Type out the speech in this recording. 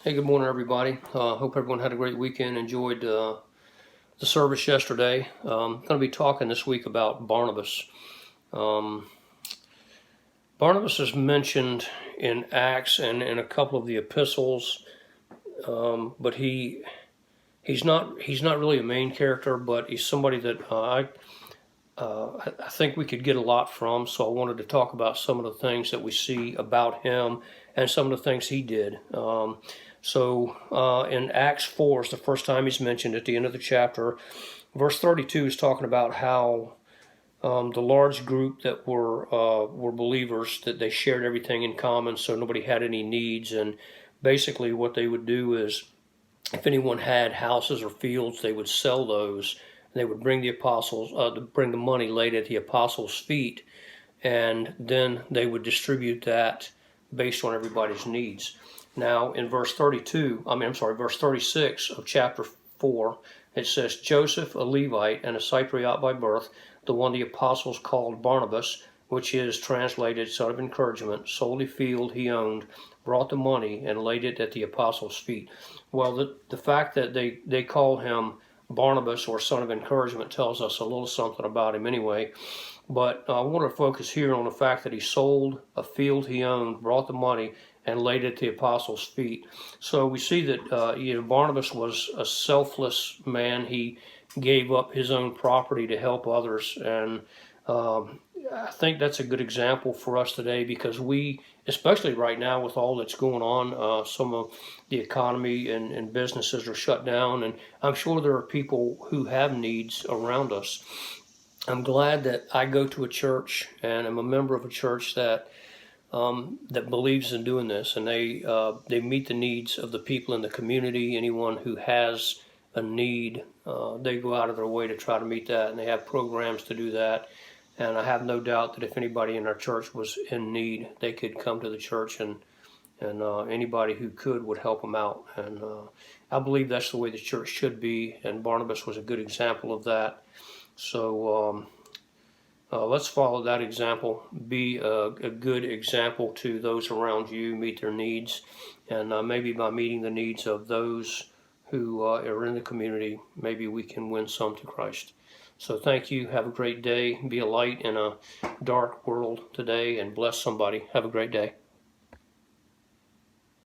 Hey, good morning, everybody. Hope everyone had a great weekend. Enjoyed the service yesterday. Going to be talking this week about Barnabas. Um, Barnabas is mentioned in Acts and in a couple of the epistles, but he's not really a main character, but he's somebody that I think we could get a lot from. So I wanted to talk about some of the things that we see about him and some of the things he did. In Acts 4 is the first time he's mentioned at the end of the chapter. Verse 32 is talking about how the large group that were believers, that they shared everything in common, so nobody had any needs. And basically, what they would do is, if anyone had houses or fields, they would sell those. And they would bring the apostles, bring the money laid at the apostles' feet, and then they would distribute that based on everybody's needs. Now, in verse 36 of chapter 4, it says, Joseph, a Levite and a Cypriot by birth, the one the apostles called Barnabas, which is translated son of encouragement, sold a field he owned, brought the money, and laid it at the apostles' feet. Well, the fact that they call him Barnabas or son of encouragement tells us a little something about him anyway. But I want to focus here on the fact that he sold a field he owned, brought the money, and laid it at the apostles' feet. So we see that Barnabas was a selfless man. He gave up his own property to help others, and I think that's a good example for us today, because we, especially right now with all that's going on, some of the economy and businesses are shut down, and I'm sure there are people who have needs around us. I'm glad that I go to a church and I'm a member of a church that believes in doing this, and they meet the needs of the people in the community. Anyone who has a need, they go out of their way to try to meet that, and they have programs to do that. And I have no doubt that if anybody in our church was in need, they could come to the church, and anybody who could would help them out. And I believe that's the way the church should be, and Barnabas was a good example of that. So let's follow that example. Be a good example to those around you, meet their needs, and maybe by meeting the needs of those who are in the community, maybe we can win some to Christ. So thank you. Have a great day. Be a light in a dark world today, and bless somebody. Have a great day.